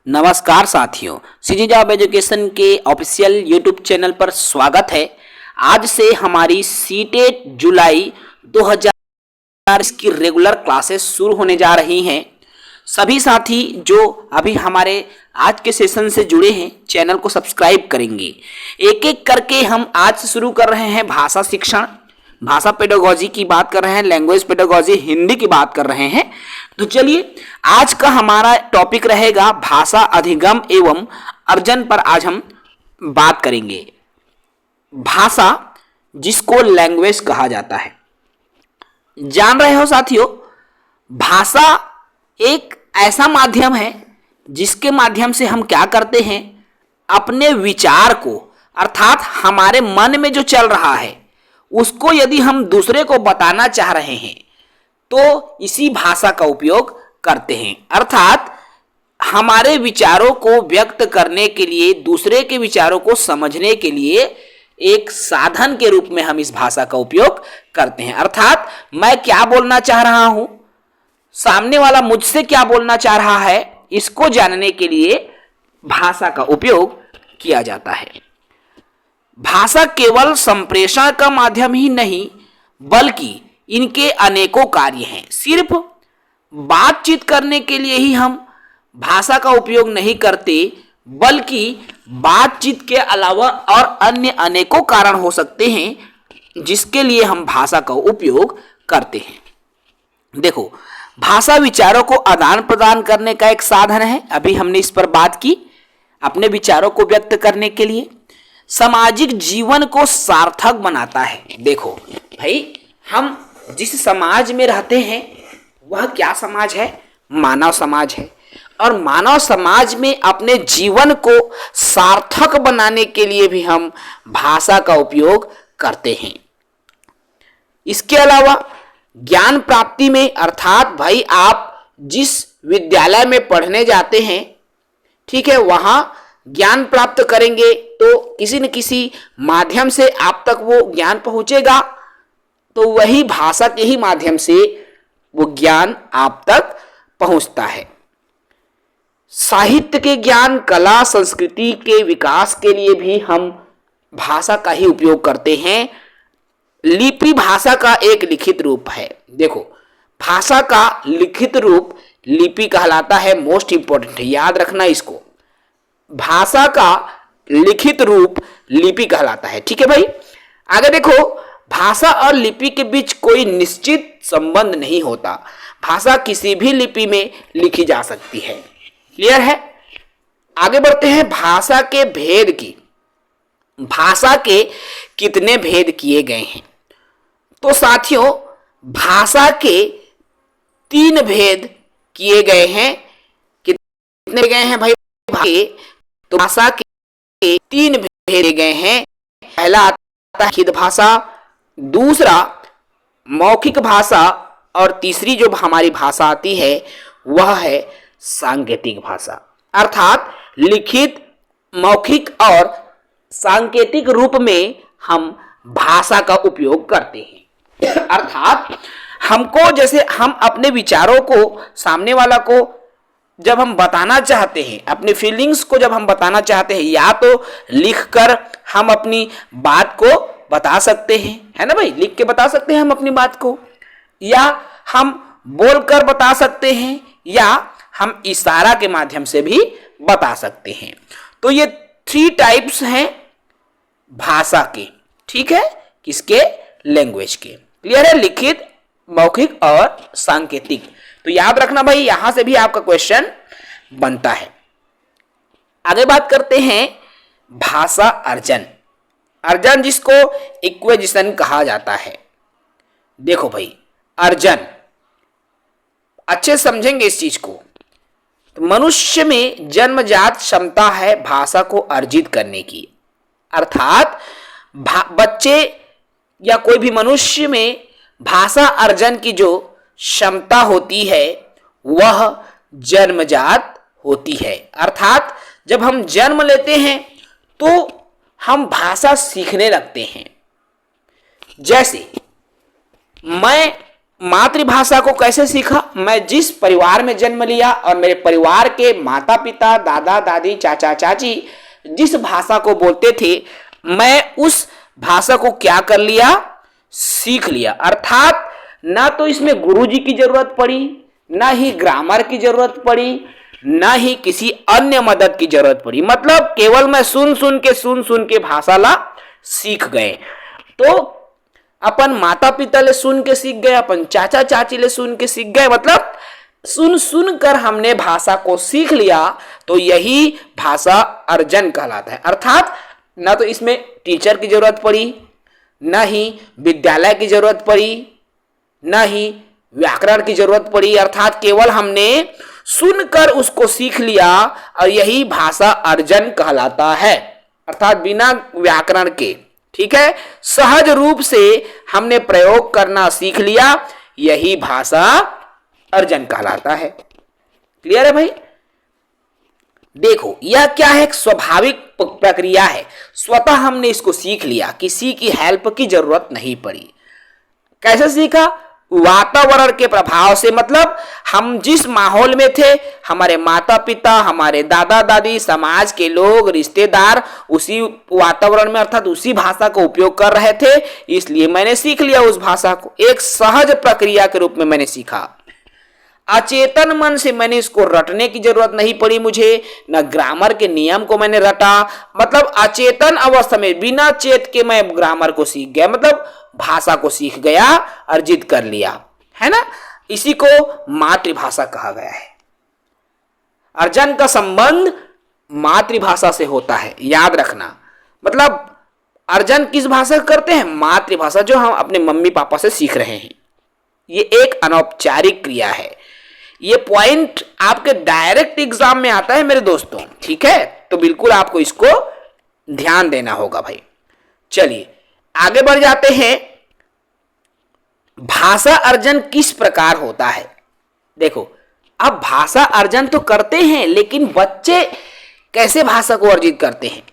नमस्कार साथियों, CG job education के ऑफिशियल यूट्यूब चैनल पर स्वागत है। आज से हमारी सीटेट जुलाई 2020 की रेगुलर क्लासेस शुरू होने जा रही हैं। सभी साथी जो अभी हमारे आज के सेशन से जुड़े हैं चैनल को सब्सक्राइब करेंगे। एक एक करके हम आज से शुरू कर रहे हैं भाषा शिक्षण, भाषा पेडागोजी की बात कर रहे हैं, लैंग्वेज पेडागोजी हिंदी की बात कर रहे हैं। तो चलिए आज का हमारा टॉपिक रहेगा भाषा अधिगम एवं अर्जन पर। आज हम बात करेंगे भाषा जिसको लैंग्वेज कहा जाता है। जान रहे हो साथियों, भाषा एक ऐसा माध्यम है जिसके माध्यम से हम क्या करते हैं, अपने विचार को अर्थात हमारे मन में जो चल रहा है उसको यदि हम दूसरे को बताना चाह रहे हैं तो इसी भाषा का उपयोग करते हैं। अर्थात हमारे विचारों को व्यक्त करने के लिए, दूसरे के विचारों को समझने के लिए एक साधन के रूप में हम इस भाषा का उपयोग करते हैं। अर्थात मैं क्या बोलना चाह रहा हूं, सामने वाला मुझसे क्या बोलना चाह रहा है, इसको जानने के लिए भाषा का उपयोग किया जाता है। भाषा केवल संप्रेषण का माध्यम ही नहीं बल्कि इनके अनेकों कार्य हैं। सिर्फ बातचीत करने के लिए ही हम भाषा का उपयोग नहीं करते, बल्कि बातचीत के अलावा और अन्य अनेकों कारण हो सकते हैं जिसके लिए हम भाषा का उपयोग करते हैं। देखो, भाषा विचारों को आदान प्रदान करने का एक साधन है। अभी हमने इस पर बात की, अपने विचारों को व्यक्त करने के लिए। सामाजिक जीवन को सार्थक बनाता है। देखो भाई, हम जिस समाज में रहते हैं वह क्या समाज है, मानव समाज है। और मानव समाज में अपने जीवन को सार्थक बनाने के लिए भी हम भाषा का उपयोग करते हैं। इसके अलावा ज्ञान प्राप्ति में, अर्थात भाई आप जिस विद्यालय में पढ़ने जाते हैं, ठीक है, वहां ज्ञान प्राप्त करेंगे तो किसी न किसी माध्यम से आप तक वो ज्ञान पहुंचेगा, तो वही भाषा के ही माध्यम से वो ज्ञान आप तक पहुंचता है। साहित्य के ज्ञान, कला, संस्कृति के विकास के लिए भी हम भाषा का ही उपयोग करते हैं। लिपि भाषा का एक लिखित रूप है। देखो, भाषा का लिखित रूप लिपि कहलाता है। मोस्ट इंपॉर्टेंट है, याद रखना इसको। भाषा का लिखित रूप लिपि कहलाता है। ठीक है भाई, आगे देखो, भाषा और लिपि के बीच कोई निश्चित संबंध नहीं होता। भाषा किसी भी लिपि में लिखी जा सकती है। क्लियर है? आगे बढ़ते हैं भाषा के भेद की। भाषा के कितने भेद किए गए हैं? तो साथियों, भाषा के 3 भेद किए गए हैं। कितने गए हैं भाई? तो भाषा के 3 भेद गए हैं। पहला आता है लिखित भाषा, दूसरा मौखिक भाषा, और तीसरी जो हमारी भाषा आती है वह है सांकेतिक भाषा। अर्थात लिखित, मौखिक और सांकेतिक रूप में हम भाषा का उपयोग करते हैं। अर्थात हमको, जैसे हम अपने विचारों को सामने वाला को जब हम बताना चाहते हैं, अपने फीलिंग्स को जब हम बताना चाहते हैं, या तो लिखकर हम अपनी बात को बता सकते हैं, है ना भाई, लिख के बता सकते हैं हम अपनी बात को, या हम बोलकर बता सकते हैं, या हम इशारा के माध्यम से भी बता सकते हैं। तो ये 3 टाइप्स हैं भाषा के। ठीक है, किसके? लैंग्वेज के। क्लियर है? लिखित, मौखिक और सांकेतिक। तो याद रखना भाई, यहां से भी आपका क्वेश्चन बनता है। आगे बात करते हैं भाषा अर्जन। अर्जन जिसको इक्विजिशन कहा जाता है। देखो भाई, अर्जन अच्छे समझेंगे इस चीज को। तो मनुष्य में जन्मजात क्षमता है भाषा को अर्जित करने की। अर्थात बच्चे या कोई भी मनुष्य में भाषा अर्जन की जो क्षमता होती है वह जन्मजात होती है। अर्थात जब हम जन्म लेते हैं तो हम भाषा सीखने लगते हैं। जैसे मैं मातृभाषा को कैसे सीखा? मैं जिस परिवार में जन्म लिया और मेरे परिवार के माता पिता, दादा दादी, चाचा चाची जिस भाषा को बोलते थे, मैं उस भाषा को क्या कर लिया? सीख लिया। अर्थात ना तो इसमें गुरुजी की जरूरत पड़ी, ना ही ग्रामर की जरूरत पड़ी, ना ही किसी अन्य मदद की जरूरत पड़ी। मतलब केवल मैं सुन सुन के भाषा ला सीख गए। तो अपन माता पिता ले सुन के सीख गए, अपन चाचा चाची ले सुन के सीख गए, मतलब सुन सुन कर हमने भाषा को सीख लिया। तो यही भाषा अर्जन कहलाता है। अर्थात ना तो इसमें टीचर की जरूरत पड़ी, ना ही विद्यालय की जरूरत पड़ी, ना ही व्याकरण की जरूरत पड़ी। अर्थात केवल हमने सुनकर उसको सीख लिया और यही भाषा अर्जन कहलाता है। अर्थात बिना व्याकरण के, ठीक है, सहज रूप से हमने प्रयोग करना सीख लिया, यही भाषा अर्जन कहलाता है। क्लियर है भाई? देखो यह क्या है? एक स्वाभाविक प्रक्रिया है, स्वतः हमने इसको सीख लिया, किसी की हेल्प की जरूरत नहीं पड़ी। कैसे सीखा? वातावरण के प्रभाव से। मतलब हम जिस माहौल में थे, हमारे माता पिता, हमारे दादा दादी, समाज के लोग, रिश्तेदार उसी वातावरण में अर्थात उसी भाषा को उपयोग कर रहे थे, इसलिए मैंने सीख लिया उस भाषा को। एक सहज प्रक्रिया के रूप में मैंने सीखा। अचेतन मन से मैंने इसको रटने की जरूरत नहीं पड़ी मुझे, न ग्रामर के नियम को मैंने रटा। मतलब अचेतन अवस्था में बिना चेत के मैं ग्रामर को सीख गया, मतलब भाषा को सीख गया, अर्जित कर लिया, है ना। इसी को मातृभाषा कहा गया है। अर्जन का संबंध मातृभाषा से होता है, याद रखना। मतलब अर्जन किस भाषा करते हैं? मातृभाषा, जो हम अपने मम्मी पापा से सीख रहे हैं। ये एक अनौपचारिक क्रिया है। ये पॉइंट आपके डायरेक्ट एग्जाम में आता है मेरे दोस्तों, ठीक है, तो बिल्कुल आपको इसको ध्यान देना होगा भाई। चलिए आगे बढ़ जाते हैं। भाषा अर्जन किस प्रकार होता है? देखो, अब भाषा अर्जन तो करते हैं, लेकिन बच्चे कैसे भाषा को अर्जित करते हैं?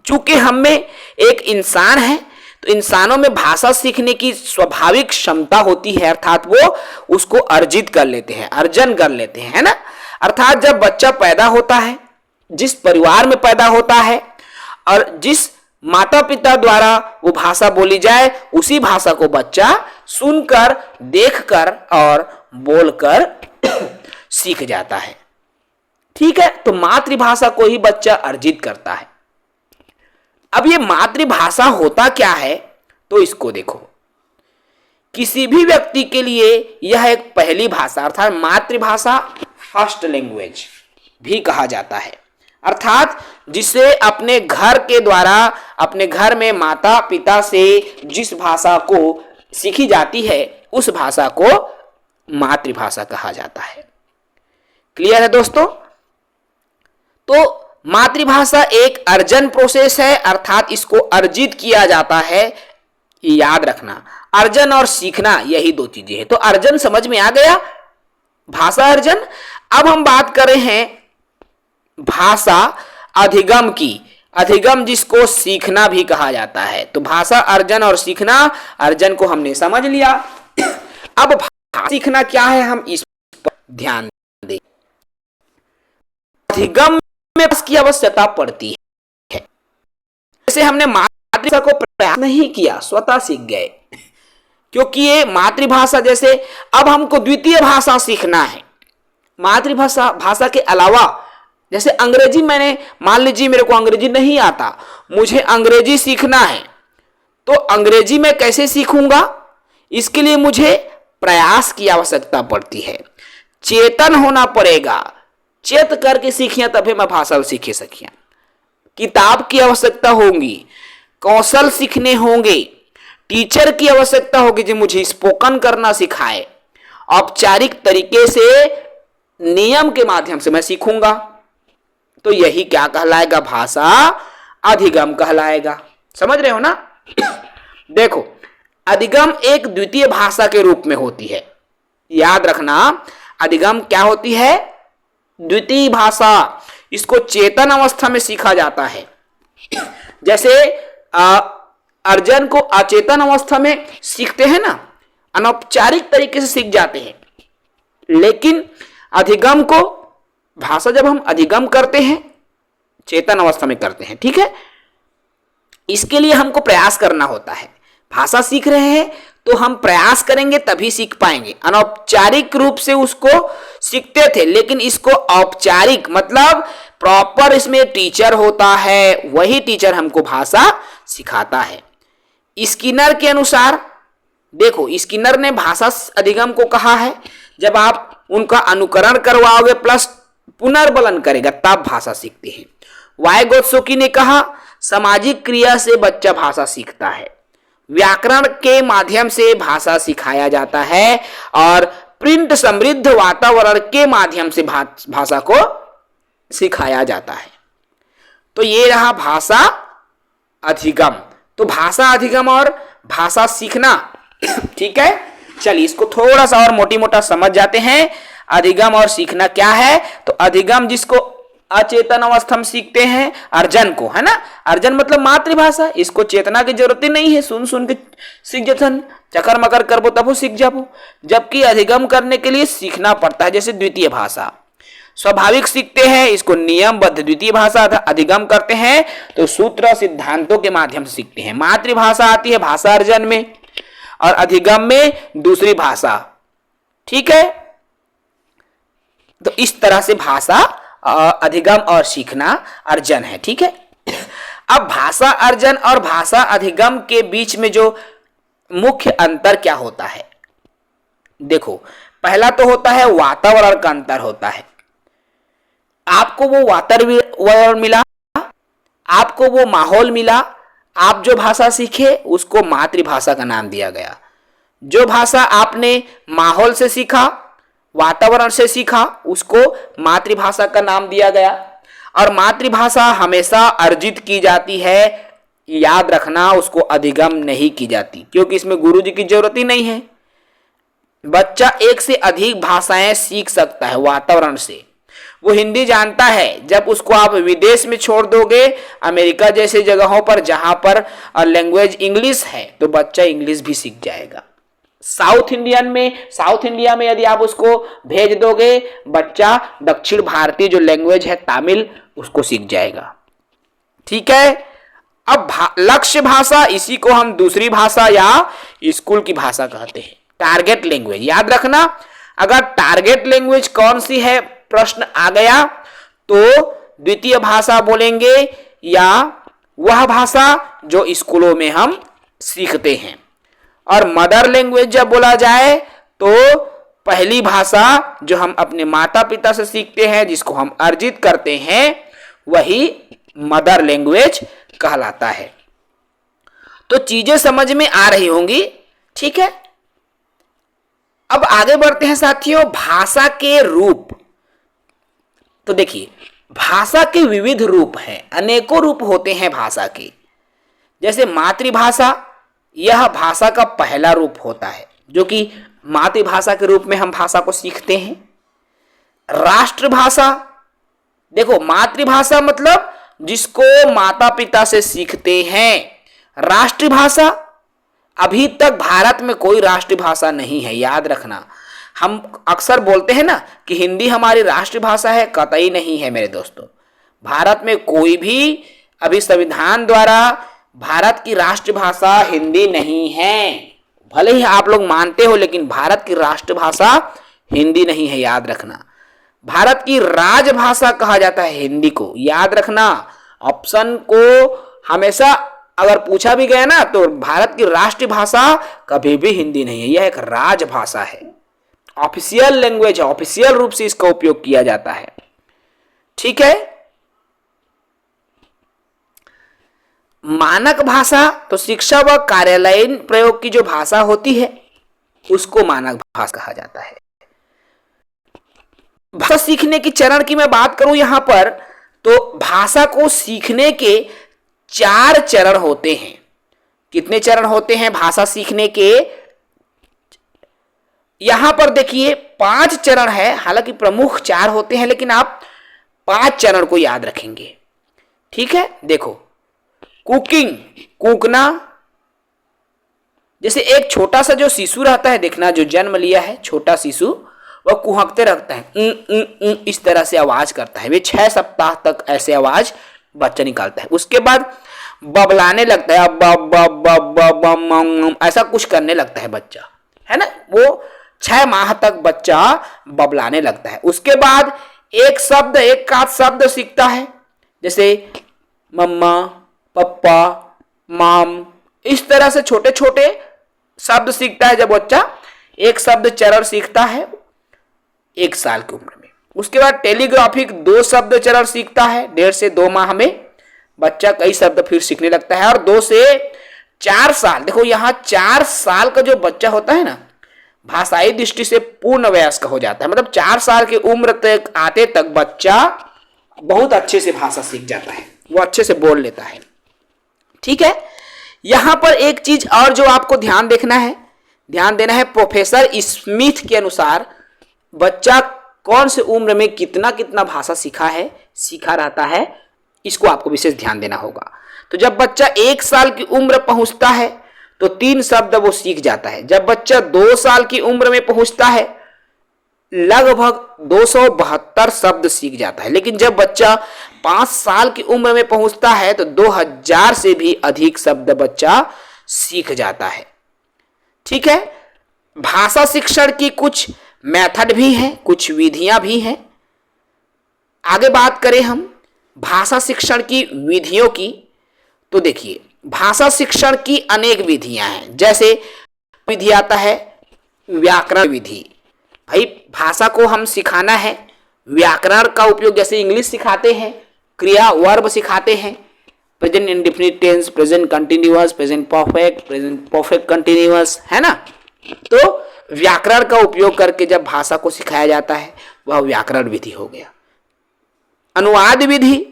चूंकि हम में एक इंसान है, तो इंसानों में भाषा सीखने की स्वाभाविक क्षमता होती है, अर्थात वो उसको अर्जित कर लेते हैं, अर्जन कर लेते हैं, है ना। अर्थात जब बच्चा पैदा होता है, जिस परिवार में पैदा होता है और जिस माता पिता द्वारा वो भाषा बोली जाए, उसी भाषा को बच्चा सुनकर, देखकर और बोलकर सीख जाता है। ठीक है, तो मातृभाषा को ही बच्चा अर्जित करता है। अब ये मातृभाषा होता क्या है, तो इसको देखो। किसी भी व्यक्ति के लिए यह एक पहली भाषा, अर्थात मातृभाषा फर्स्ट लैंग्वेज भी कहा जाता है। अर्थात जिसे अपने घर के द्वारा, अपने घर में माता पिता से जिस भाषा को सीखी जाती है, उस भाषा को मातृभाषा कहा जाता है। क्लियर है दोस्तों? तो मातृभाषा एक अर्जन प्रोसेस है, अर्थात इसको अर्जित किया जाता है। याद रखना, अर्जन और सीखना यही दो चीजें हैं। तो अर्जन समझ में आ गया, भाषा अर्जन। अब हम बात कर रहे हैं भाषा अधिगम की। अधिगम जिसको सीखना भी कहा जाता है। तो भाषा अर्जन और सीखना, अर्जन को हमने समझ लिया। अब भाषा सीखना क्या है, हम इस पर ध्यान दें। अधिगम में इसकी आवश्यकता पड़ती है। जैसे हमने मातृभाषा को प्रयास नहीं किया, स्वतः सीख गए, क्योंकि ये मातृभाषा, जैसे अब हमको द्वितीय भाषा सीखना है मातृभाषा भाषा के अलावा। जैसे अंग्रेजी, मैंने मान लीजिए मेरे को अंग्रेजी नहीं आता, मुझे अंग्रेजी सीखना है, तो अंग्रेजी में कैसे सीखूंगा? इसके लिए मुझे प्रयास की आवश्यकता पड़ती है, चेतन होना पड़ेगा। चेत करके सीखिए तभी मैं भाषा सीखे सकिया। किताब की आवश्यकता होगी, कौशल सीखने होंगे, टीचर की आवश्यकता होगी जो मुझे स्पोकन करना सिखाए। औपचारिक तरीके से, नियम के माध्यम से मैं सीखूंगा। तो यही क्या कहलाएगा? भाषा अधिगम कहलाएगा। समझ रहे हो ना? देखो, अधिगम एक द्वितीय भाषा के रूप में होती है। याद रखना, अधिगम क्या होती है? द्वितीय भाषा। इसको चेतन अवस्था में सीखा जाता है। जैसे अर्जन को अचेतन अवस्था में सीखते हैं ना, अनौपचारिक तरीके से सीख जाते हैं। लेकिन अधिगम को, भाषा जब हम अधिगम करते हैं चेतन अवस्था में करते हैं, ठीक है, इसके लिए हमको प्रयास करना होता है। भाषा सीख रहे हैं तो हम प्रयास करेंगे तभी सीख पाएंगे। अनौपचारिक रूप से उसको सीखते थे, लेकिन इसको औपचारिक मतलब प्रॉपर इसमें टीचर होता है, वही टीचर हमको भाषा सिखाता है। स्किनर के अनुसार, देखो स्किनर ने भाषा अधिगम को कहा है जब आप उनका अनुकरण करवाओगे प्लस पुनर्बलन करेगा तब भाषा सीखते हैं। वाइगोत्स्की ने कहा सामाजिक क्रिया से बच्चा भाषा सीखता है, व्याकरण के माध्यम से भाषा सिखाया जाता है और प्रिंट समृद्ध वातावरण के माध्यम से भाषा को सिखाया जाता है। तो ये रहा भाषा अधिगम। तो भाषा अधिगम और भाषा सीखना, ठीक है। चलिए इसको थोड़ा सा और मोटी मोटा समझ जाते हैं। अधिगम और सीखना क्या है? तो अधिगम जिसको अचेतन अवस्था में सीखते हैं, अर्जन को, है ना, अर्जन मतलब मातृभाषा, इसको चेतना की जरूरत ही नहीं है, सुन सुन के सीख जथन चकर मकर करबो तब सीख जाबो। जबकि अधिगम करने के लिए सीखना पड़ता है, जैसे द्वितीय भाषा स्वाभाविक सीखते हैं, इसको नियमबद्ध द्वितीय भाषा अधिगम करते हैं तो सूत्र सिद्धांतों के माध्यम से सीखते हैं। मातृभाषा आती है भाषा अर्जन में और अधिगम में दूसरी भाषा, ठीक है। तो इस तरह से भाषा अधिगम और सीखना अर्जन है, ठीक है। अब भाषा अर्जन और भाषा अधिगम के बीच में जो मुख्य अंतर क्या होता है? देखो, पहला तो होता है वातावरण का अंतर होता है। आपको वो वातावरण मिला, आपको वो माहौल मिला, आप जो भाषा सीखे उसको मातृभाषा का नाम दिया गया। जो भाषा आपने माहौल से सीखा, वातावरण से सीखा, उसको मातृभाषा का नाम दिया गया। और मातृभाषा हमेशा अर्जित की जाती है, याद रखना, उसको अधिगम नहीं की जाती, क्योंकि इसमें गुरुजी की जरूरत ही नहीं है। बच्चा एक से अधिक भाषाएं सीख सकता है वातावरण से। वो हिंदी जानता है, जब उसको आप विदेश में छोड़ दोगे, अमेरिका जैसे जगहों पर जहां पर लैंग्वेज इंग्लिश है, तो बच्चा इंग्लिश भी सीख जाएगा। साउथ इंडिया में यदि आप उसको भेज दोगे, बच्चा दक्षिण भारतीय जो लैंग्वेज है तमिल, उसको सीख जाएगा, ठीक है। अब लक्ष्य भाषा, इसी को हम दूसरी भाषा या स्कूल की भाषा कहते हैं। टारगेट लैंग्वेज, याद रखना, अगर टारगेट लैंग्वेज कौन सी है प्रश्न आ गया तो द्वितीय भाषा बोलेंगे या वह भाषा जो स्कूलों में हम सीखते हैं। और मदर लैंग्वेज जब बोला जाए तो पहली भाषा जो हम अपने माता पिता से सीखते हैं, जिसको हम अर्जित करते हैं, वही मदर लैंग्वेज कहलाता है। तो चीजें समझ में आ रही होंगी, ठीक है। अब आगे बढ़ते हैं साथियों, भाषा के रूप। तो देखिए, भाषा के विविध रूप हैं, अनेकों रूप होते हैं भाषा के। जैसे मातृभाषा, यह भाषा का पहला रूप होता है, जो कि मातृभाषा के रूप में हम भाषा को सीखते हैं। राष्ट्रभाषा, देखो मातृभाषा मतलब जिसको माता पिता से सीखते हैं। राष्ट्रभाषा, अभी तक भारत में कोई राष्ट्रभाषा नहीं है, याद रखना। हम अक्सर बोलते हैं ना कि हिंदी हमारी राष्ट्रभाषा है, कतई नहीं है मेरे दोस्तों। भारत में कोई भी अभी संविधान द्वारा भारत की राष्ट्रभाषा हिंदी नहीं है। भले ही आप लोग मानते हो, लेकिन भारत की राष्ट्रभाषा हिंदी नहीं है, याद रखना। भारत की राजभाषा कहा जाता है हिंदी को, याद रखना। ऑप्शन को हमेशा अगर पूछा भी गया ना, तो भारत की राष्ट्रभाषा कभी भी हिंदी नहीं है, यह एक राजभाषा है, ऑफिशियल लैंग्वेज है, ऑफिशियल रूप से इसका उपयोग किया जाता है, ठीक है। मानक भाषा, तो शिक्षा व कार्यालयीन प्रयोग की जो भाषा होती है उसको मानक भाषा कहा जाता है। भाषा सीखने की चरण की मैं बात करूं यहां पर, तो भाषा को सीखने के 4 चरण होते हैं। कितने चरण होते हैं भाषा सीखने के? यहां पर देखिए 5 चरण है, हालांकि प्रमुख 4 होते हैं, लेकिन आप 5 चरण को याद रखेंगे, ठीक है। देखो, कुकिंग, कूकना, जैसे एक छोटा सा जो शिशु रहता है, देखना, जो जन्म लिया है छोटा शिशु, वह कुहकते रखता है, इस तरह से आवाज करता है। वे 6 सप्ताह तक ऐसे आवाज बच्चा निकालता है। उसके बाद बबलाने लगता है, ऐसा कुछ करने लगता है बच्चा, है ना। वो 6 माह तक बच्चा बबलाने लगता है। उसके बाद एक शब्द, एक आध शब्द सीखता है, जैसे मम्मा, पप्पा, माम, इस तरह से छोटे छोटे शब्द सीखता है। जब बच्चा एक शब्द चरण सीखता है 1 साल की उम्र में। उसके बाद टेलीग्राफिक 2 शब्द चरण सीखता है 1.5 से 2 माह में। बच्चा कई शब्द फिर सीखने लगता है। और 2 से 4 साल, देखो यहाँ 4 साल का जो बच्चा होता है ना, भाषाई दृष्टि से पूर्ण वयस्क हो जाता है। मतलब 4 साल की उम्र तक आते तक बच्चा बहुत अच्छे से भाषा सीख जाता है, वो अच्छे से बोल लेता है। ठीक है, यहां पर एक चीज और जो आपको ध्यान देना है, प्रोफेसर स्मिथ के अनुसार बच्चा कौन से उम्र में कितना कितना भाषा सीखा रहता है, इसको आपको विशेष ध्यान देना होगा। तो जब बच्चा 1 साल की उम्र पहुंचता है तो 3 शब्द वो सीख जाता है। जब बच्चा 2 साल की उम्र में पहुंचता है लगभग 272 शब्द सीख जाता है। लेकिन जब बच्चा 5 साल की उम्र में पहुंचता है तो 2000 से भी अधिक शब्द बच्चा सीख जाता है। ठीक है, भाषा शिक्षण की कुछ मेथड भी हैं, कुछ विधियां भी हैं। आगे बात करें हम भाषा शिक्षण की विधियों की, तो देखिए भाषा शिक्षण की अनेक विधियां हैं। जैसे विधि आता है व्याकरण विधि। भाई भाषा को हम सिखाना है, व्याकरण का उपयोग, जैसे इंग्लिश सिखाते हैं, क्रिया वर्ब सिखाते हैं, present indefinite tense, present continuous, present perfect continuous, है ना। तो व्याकरण का उपयोग करके जब भाषा को सिखाया जाता है वह व्याकरण विधि हो गया। अनुवाद विधि,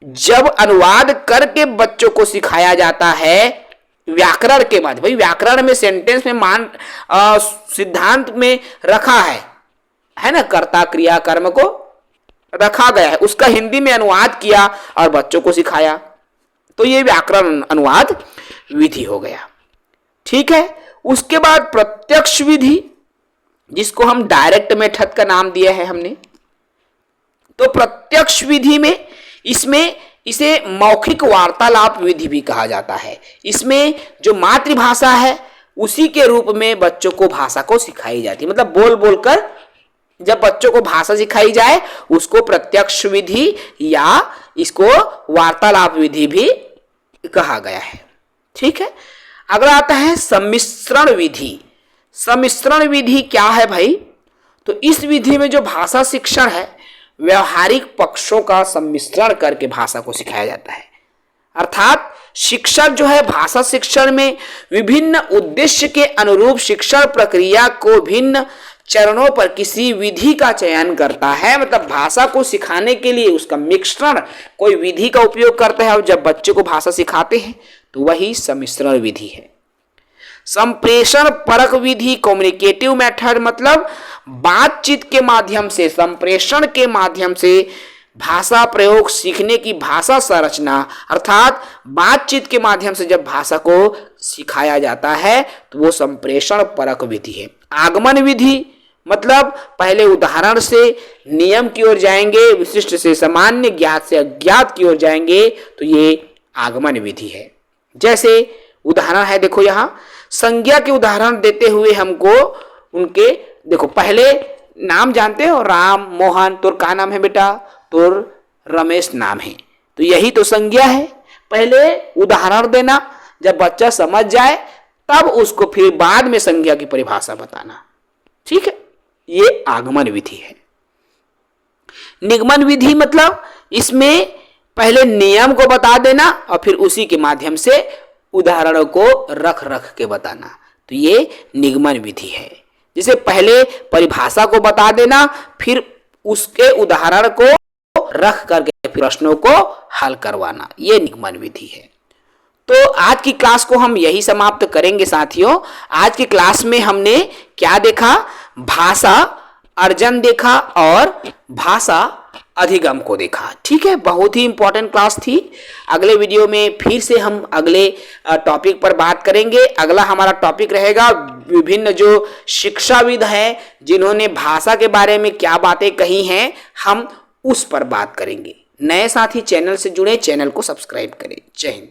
जब अनुवाद करके बच्चों को सिखाया जाता है व्याकरण के बाद। भाई व्याकरण में सेंटेंस में सिद्धांत में रखा है ना, कर्ता क्रिया कर्म को रखा गया है, उसका हिंदी में अनुवाद किया और बच्चों को सिखाया, तो ये व्याकरण अनुवाद विधि हो गया। ठीक है, उसके बाद प्रत्यक्ष विधि, जिसको हम डायरेक्ट मेथड का नाम दिया है हमने। तो प्रत्यक्ष विधि में इसे मौखिक वार्तालाप विधि भी कहा जाता है। इसमें जो मातृभाषा है उसी के रूप में बच्चों को भाषा को सिखाई जाती है। मतलब बोल बोलकर जब बच्चों को भाषा सिखाई जाए उसको प्रत्यक्ष विधि या इसको वार्तालाप विधि भी कहा गया है। ठीक है, अगला आता है सम्मिश्रण विधि। सम्मिश्रण विधि क्या है भाई? तो इस विधि में जो भाषा शिक्षण है व्यवहारिक पक्षों का सम्मिश्रण करके भाषा को सिखाया जाता है। अर्थात शिक्षक जो है भाषा शिक्षण में विभिन्न उद्देश्य के अनुरूप शिक्षण प्रक्रिया को भिन्न चरणों पर किसी विधि का चयन करता है। मतलब भाषा को सिखाने के लिए उसका मिश्रण कोई विधि का उपयोग करता है और जब बच्चे को भाषा सिखाते हैं तो वही सम्मिश्रण विधि है। संप्रेषण परक विधि, कम्युनिकेटिव मेथड, मतलब बातचीत के माध्यम से, संप्रेषण के माध्यम से भाषा प्रयोग सीखने की भाषा संरचना, अर्थात बातचीत के माध्यम से जब भाषा को सिखाया जाता है तो वो संप्रेषण परक विधि है। आगमन विधि, मतलब पहले उदाहरण से नियम की ओर जाएंगे, विशिष्ट से सामान्य, ज्ञात से अज्ञात की ओर जाएंगे, तो ये आगमन विधि है। जैसे उदाहरण है, देखो यहाँ संज्ञा के उदाहरण देते हुए हमको उनके, देखो पहले नाम जानते हो, राम, मोहन, तोर का नाम है बेटा? तोर रमेश नाम है, तो यही तो संज्ञा है। पहले उदाहरण देना, जब बच्चा समझ जाए तब उसको फिर बाद में संज्ञा की परिभाषा बताना। ठीक है, ये आगमन विधि है। निगमन विधि, मतलब इसमें पहले नियम को बता देना और फिर उसी के माध्यम से उदाहरणों को रख रख के बताना, तो ये निगमन विधि है। जैसे पहले परिभाषा को बता देना फिर उसके उदाहरण को रख करके प्रश्नों को हल करवाना, ये निगमन विधि है। तो आज की क्लास को हम यही समाप्त करेंगे साथियों। आज की क्लास में हमने क्या देखा? भाषा अर्जन देखा और भाषा अधिगम को देखा। ठीक है, बहुत ही इंपॉर्टेंट क्लास थी। अगले वीडियो में फिर से हम अगले टॉपिक पर बात करेंगे। अगला हमारा टॉपिक रहेगा विभिन्न जो शिक्षाविद हैं जिन्होंने भाषा के बारे में क्या बातें कही हैं, हम उस पर बात करेंगे। नए साथी चैनल से जुड़े, चैनल को सब्सक्राइब करें। जय हिंद।